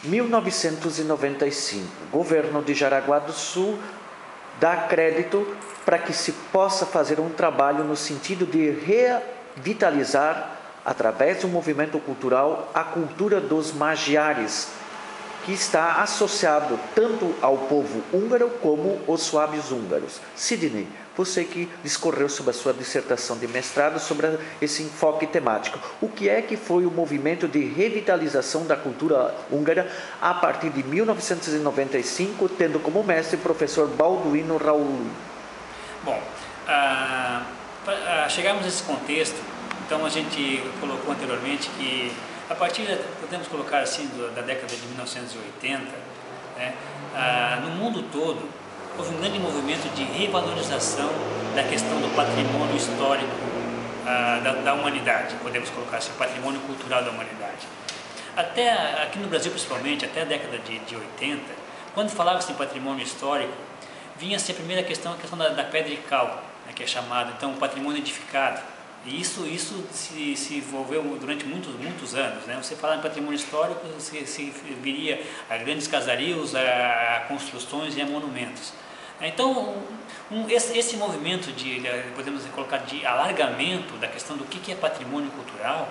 1995, governo de Jaraguá do Sul dá crédito para que se possa fazer um trabalho no sentido de revitalizar, através do movimento cultural, a cultura dos magiares, que está associado tanto ao povo húngaro como os suábios húngaros. Sidney, você que discorreu sobre a sua dissertação de mestrado sobre esse enfoque temático. O que é que foi o movimento de revitalização da cultura húngara a partir de 1995, tendo como mestre o professor Balduino Raul? Bom, para chegarmos nesse contexto, então a gente colocou anteriormente que a partir, podemos colocar assim, da década de 1980, né, no mundo todo, houve um grande movimento de revalorização da questão do patrimônio histórico da humanidade, podemos colocar assim, patrimônio cultural da humanidade. Até aqui no Brasil, principalmente, até a década de 80, quando falava-se em patrimônio histórico, vinha-se a primeira questão, a questão da pedra e cal, né, que é chamado, então, o patrimônio edificado. E isso se envolveu durante muitos anos, né? Você fala em patrimônio histórico, se viria a grandes casarios, a construções e a monumentos. Então, esse movimento podemos colocar, de alargamento da questão do que é patrimônio cultural,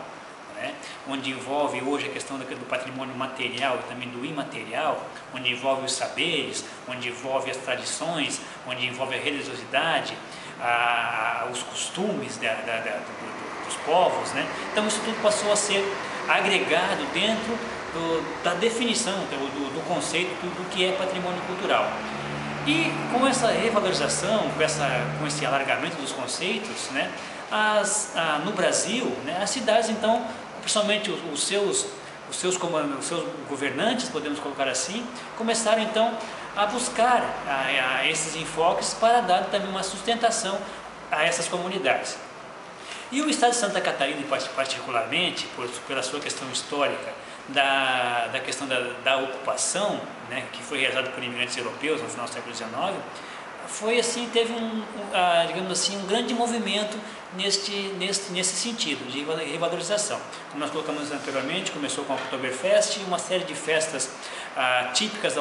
né? Onde envolve hoje a questão do patrimônio material e também do imaterial, onde envolve os saberes, onde envolve as tradições, onde envolve a religiosidade, os costumes dos povos, né? Então isso tudo passou a ser agregado dentro da definição, do conceito do que é patrimônio cultural. E com essa revalorização, com esse alargamento dos conceitos, né, no Brasil, né, as cidades então, principalmente os seus governantes, podemos colocar assim, começaram então a buscar esses enfoques para dar também uma sustentação a essas comunidades. E o estado de Santa Catarina, particularmente, pela sua questão histórica, da questão da ocupação, né, que foi realizada por imigrantes europeus no final do século XIX, foi assim, teve digamos assim, um grande movimento nesse sentido de revalorização. Como nós colocamos anteriormente, começou com a Oktoberfest e uma série de festas típicas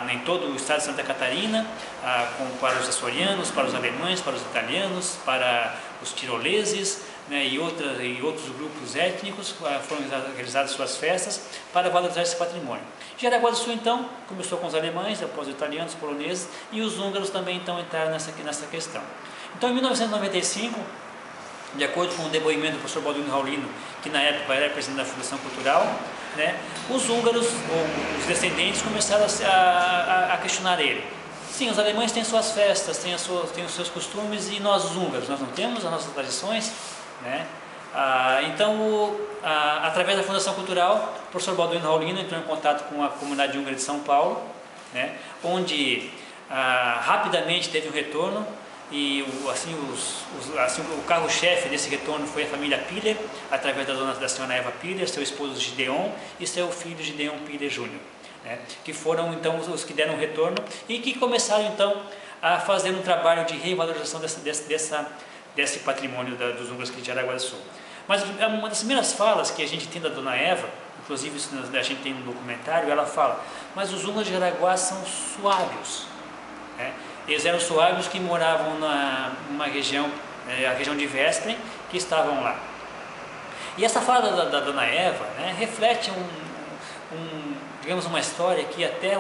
em todo o estado de Santa Catarina, para os açorianos, para os alemães, para os italianos, para os tiroleses, né, e outros grupos étnicos. Foram realizadas suas festas para valorizar esse patrimônio. Jaraguá do Sul então começou com os alemães, depois os italianos, os poloneses, e os húngaros também então entraram nessa questão. Então em 1995, de acordo com o depoimento do professor Balduino Raulino, que na época era presidente da Fundação Cultural, né, os húngaros, ou os descendentes, começaram a questionar ele. Sim, os alemães têm suas festas, têm os seus costumes, e nós, os húngaros, nós não temos as nossas tradições, né? Então, através da Fundação Cultural, o professor Balduino Raulino entrou em contato com a comunidade húngara de São Paulo, né, onde rapidamente teve um retorno. E o carro-chefe desse retorno foi a família Piller, através da senhora Eva Piller, seu esposo Gideon e seu filho Gideon Piller Jr., né, que foram então os que deram o retorno e que começaram então a fazer um trabalho de revalorização desse patrimônio dos húngaros aqui de Jaraguá do Sul. Mas uma das primeiras falas que a gente tem da dona Eva, inclusive isso a gente tem no documentário, ela fala: mas os húngaros de Jaraguá são suábios, né? Eles eram suábios que moravam numa região, a região de Veszprém, que estavam lá. E essa fala da dona Eva, né, reflete digamos, uma história que até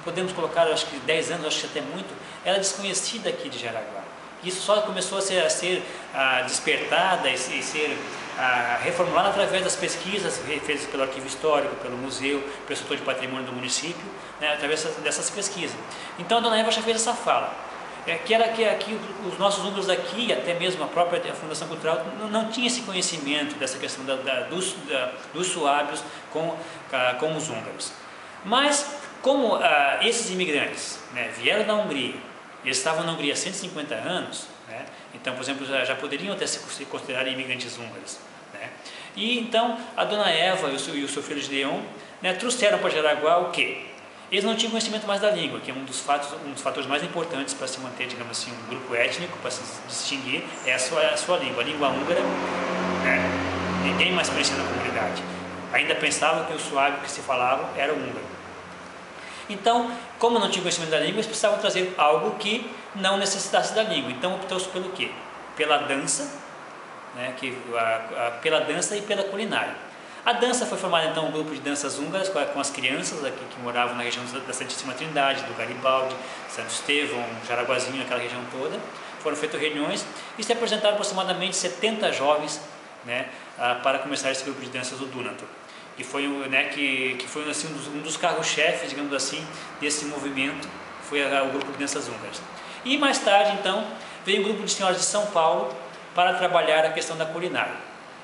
podemos colocar, acho que 10 anos, acho que até muito, era desconhecida aqui de Jaraguá. Isso só começou a ser despertada e ser reformulada através das pesquisas feitas pelo Arquivo Histórico, pelo Museu, pelo setor de patrimônio do município, né, através dessas pesquisas. Então a dona Eva já fez essa fala, que era que aqui os nossos húngaros daqui, até mesmo a própria Fundação Cultural, não tinha esse conhecimento dessa questão dos suábios com os húngaros. Mas como esses imigrantes, né, vieram da Hungria, eles estavam na Hungria há 150 anos, né? Então, por exemplo, já poderiam até se considerar imigrantes húngaros, né? E então a dona Eva e o seu filho Gideon, né, trouxeram para Jaraguá o quê? Eles não tinham conhecimento mais da língua, que é um dos fatores mais importantes para se manter, digamos assim, um grupo étnico, para se distinguir, é a sua língua, a língua húngara, né? Ninguém mais conhecia na comunidade. ainda pensavam que o suábio que se falava era o húngaro. Então, como não tinha conhecimento da língua, eles precisavam trazer algo que não necessitasse da língua. Então optou-se pelo quê? Pela dança, né, pela dança e pela culinária. A dança foi formada então um grupo de danças húngaras com as crianças aqui que moravam na região da Santíssima Trindade, do Garibaldi, Santo Estevão, Jaraguazinho, aquela região toda. Foram feitas reuniões e se apresentaram aproximadamente 70 jovens, né, para começar esse grupo de danças do Dunato. E foi, né, que foi assim, um dos carros-chefes, digamos assim, desse movimento, foi o grupo de danças húngaras. E mais tarde, então, veio um grupo de senhoras de São Paulo para trabalhar a questão da culinária.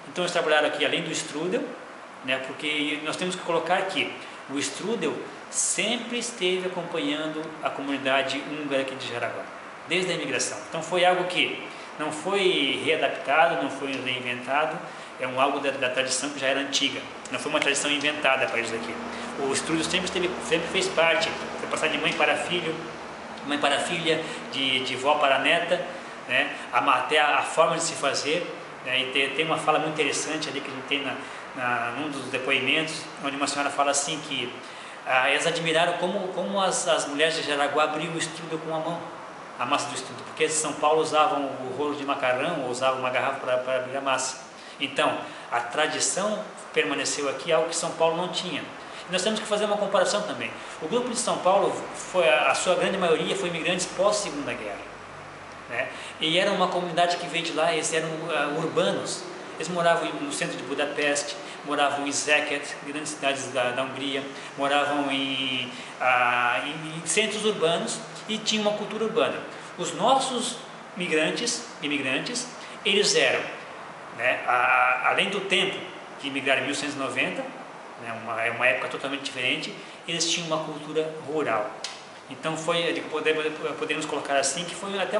Então eles trabalharam aqui, além do strudel, né, porque nós temos que colocar que o strudel sempre esteve acompanhando a comunidade húngara aqui de Jaraguá, desde a imigração. Então foi algo que não foi readaptado, não foi reinventado, é algo da tradição que já era antiga, não foi uma tradição inventada para eles aqui. O strudel sempre fez parte, foi passado de mãe para filho, mãe para filha, de vó para neta, né, até a forma de se fazer, né, e tem uma fala muito interessante ali que a gente tem num dos depoimentos, onde uma senhora fala assim que eles admiraram como as mulheres de Jaraguá abriam o strudel com a mão, a massa do strudel, porque em São Paulo usavam o rolo de macarrão ou usavam uma garrafa para abrir a massa. Então, a tradição permaneceu aqui, algo que São Paulo não tinha. E nós temos que fazer uma comparação também. O grupo de São Paulo, a sua grande maioria foi imigrantes pós-Segunda Guerra, né? E era uma comunidade que veio de lá, eles eram urbanos. Eles moravam no centro de Budapeste, moravam em Szeked, grandes cidades da Hungria, moravam em centros urbanos e tinham uma cultura urbana. Os nossos imigrantes, eles eram, né, além do tempo que imigraram em 1190, né, uma época totalmente diferente, eles tinham uma cultura rural. Então podemos colocar assim que foi até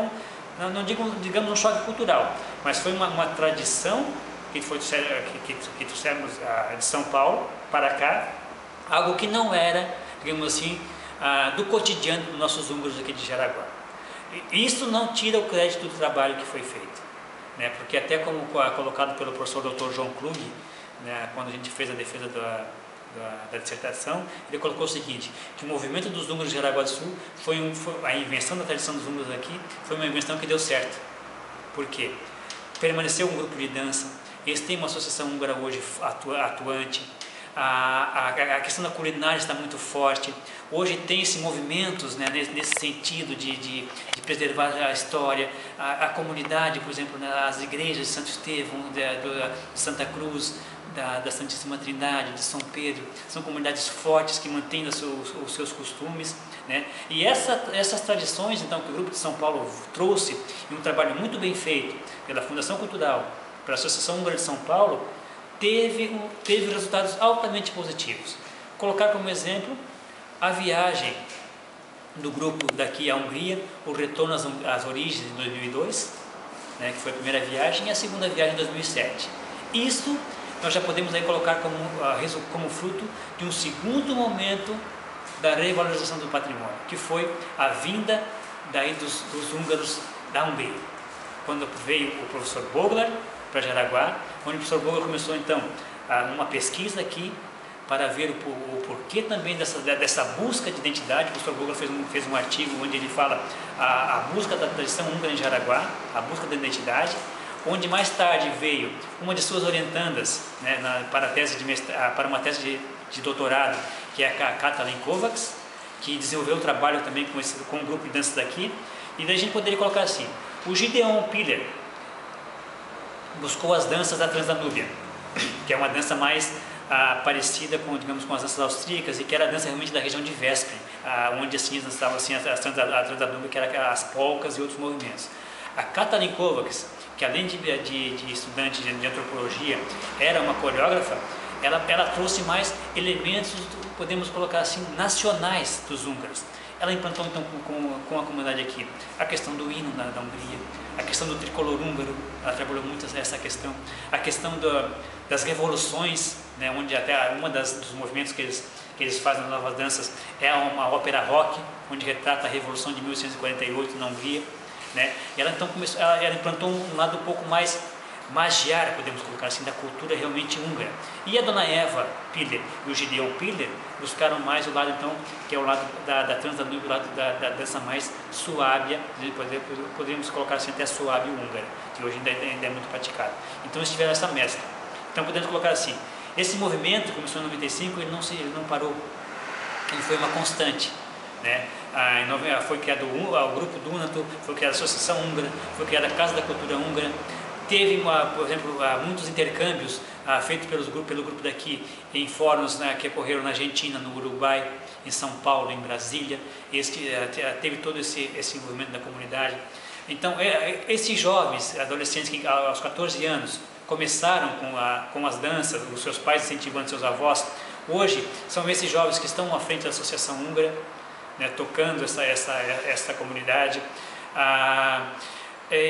não digamos um choque cultural, mas foi uma tradição que trouxemos de São Paulo para cá, algo que não era, digamos assim, do cotidiano dos nossos húngaros aqui de Jaraguá. E isso não tira o crédito do trabalho que foi feito, né? Porque até como colocado pelo professor Dr. João Klug, né, quando a gente fez a defesa da dissertação, ele colocou o seguinte, que o movimento dos húngaros de Jaraguá do Sul a invenção da tradição dos húngaros aqui foi uma invenção que deu certo. Por quê? Permaneceu um grupo de dança, eles têm uma associação húngara hoje atuante, a questão da culinária está muito forte, hoje tem esses movimentos, né, nesse sentido de preservar a história, a comunidade, por exemplo, as igrejas de Santo Estevão, de Santa Cruz, da Santíssima Trindade, de São Pedro, são comunidades fortes que mantêm os seus costumes, né? E essas tradições, então, que o Grupo de São Paulo trouxe, em um trabalho muito bem feito pela Fundação Cultural, pela Associação Húngara de São Paulo, teve resultados altamente positivos. Colocar como exemplo a viagem do grupo daqui à Hungria, o retorno às origens em 2002, né, que foi a primeira viagem, e a segunda viagem em 2007. Isso nós já podemos aí colocar como fruto de um segundo momento da revalorização do patrimônio, que foi a vinda daí dos húngaros da Hungria. Quando veio o professor Bogler para Jaraguá, onde o professor Bogler começou então uma pesquisa aqui para ver o porquê também dessa busca de identidade. O professor Bogler fez um artigo onde ele fala a busca da tradição húngara em Jaraguá, a busca da identidade, onde mais tarde veio uma de suas orientandas, né, para uma tese de doutorado, que é a Katalin Kovacs, que desenvolveu um trabalho também com um grupo de danças daqui. E daí a gente poderia colocar assim, o Gideon Piller buscou as danças da Transdanúbia, que é uma dança mais parecida com as danças austríacas, e que era a dança realmente da região de Veszprém, onde assim dançavam assim, a Transdanúbia, que era as polcas e outros movimentos. A Katalin Kovacs, que além de estudante de antropologia, era uma coreógrafa, ela trouxe mais elementos, podemos colocar assim, nacionais dos húngaros. Ela implantou então com a comunidade aqui a questão do hino da Hungria, a questão do tricolor húngaro, ela trabalhou muito essa questão, a questão das revoluções, né, onde até dos movimentos que eles fazem nas novas danças é uma ópera rock, onde retrata a Revolução de 1848 na Hungria, né? E ela então ela implantou um lado um pouco mais magiar, podemos colocar assim, da cultura realmente húngara. E a dona Eva Piller e o Gideon Piller buscaram mais o lado, então, que é o lado da Transdanúbio, o lado da dança mais suábia, poderíamos colocar assim até suábio húngara, que hoje ainda é muito praticado. Então eles tiveram essa mescla. Então podemos colocar assim, esse movimento começou em 95, ele não parou, ele foi uma constante, né? Foi criado o grupo Dunato, foi criada a Associação Húngara, foi criada a Casa da Cultura Húngara. Teve, por exemplo, muitos intercâmbios feitos pelo grupo daqui em fóruns, né, que ocorreram na Argentina, no Uruguai, em São Paulo, em Brasília. Teve todo esse envolvimento da comunidade. Então, esses jovens, adolescentes que aos 14 anos começaram com as danças, os seus pais incentivando seus avós, hoje são esses jovens que estão à frente da Associação Húngara, né, tocando essa comunidade.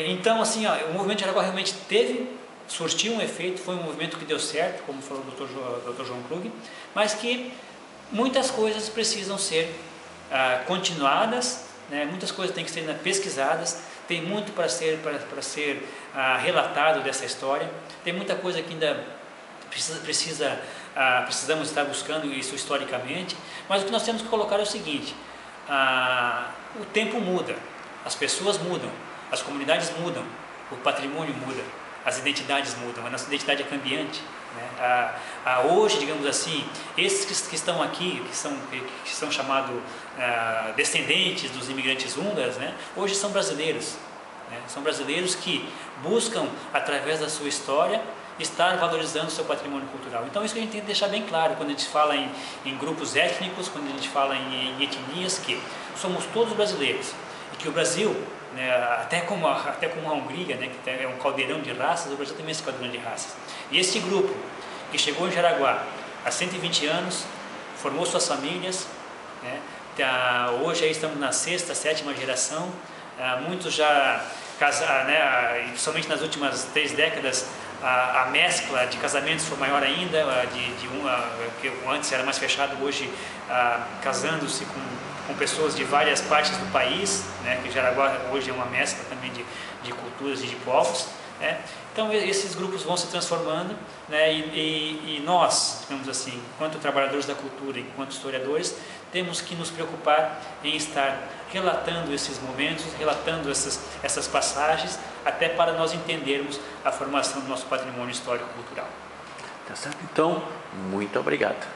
Então, assim, o movimento de Jaraguá realmente surtiu um efeito, foi um movimento que deu certo, como falou o Dr. João Krug, mas que muitas coisas precisam ser continuadas, né, muitas coisas têm que ser pesquisadas, tem muito para ser relatado dessa história, tem muita coisa que ainda precisamos estar buscando isso historicamente, mas o que nós temos que colocar é o seguinte: o tempo muda, as pessoas mudam, as comunidades mudam, o patrimônio muda, as identidades mudam, a nossa identidade é cambiante, né? Hoje, digamos assim, esses que estão aqui, que são chamados descendentes dos imigrantes húngaros, né? Hoje são brasileiros, né? São brasileiros que buscam, através da sua história, estar valorizando o seu patrimônio cultural. Então isso que a gente tem que deixar bem claro quando a gente fala em grupos étnicos, quando a gente fala em etnias, que somos todos brasileiros e que o Brasil, né, até como a Hungria, né, que é um caldeirão de raças, o Brasil também é esse caldeirão de raças. E este grupo que chegou em Jaraguá há 120 anos, formou suas famílias, né, hoje aí estamos na 6ª, 7ª geração, muitos já casaram, né, somente nas últimas 3 décadas, a mescla de casamentos foi maior ainda, que antes era mais fechado, hoje casando-se com pessoas de várias partes do país, né, que Jaraguá hoje é uma mescla também de culturas e de povos, né. Então esses grupos vão se transformando, né, e nós, digamos assim, enquanto trabalhadores da cultura, enquanto historiadores, temos que nos preocupar em estar relatando esses momentos, relatando essas passagens, até para nós entendermos a formação do nosso patrimônio histórico-cultural. Tá certo? Então, muito obrigado.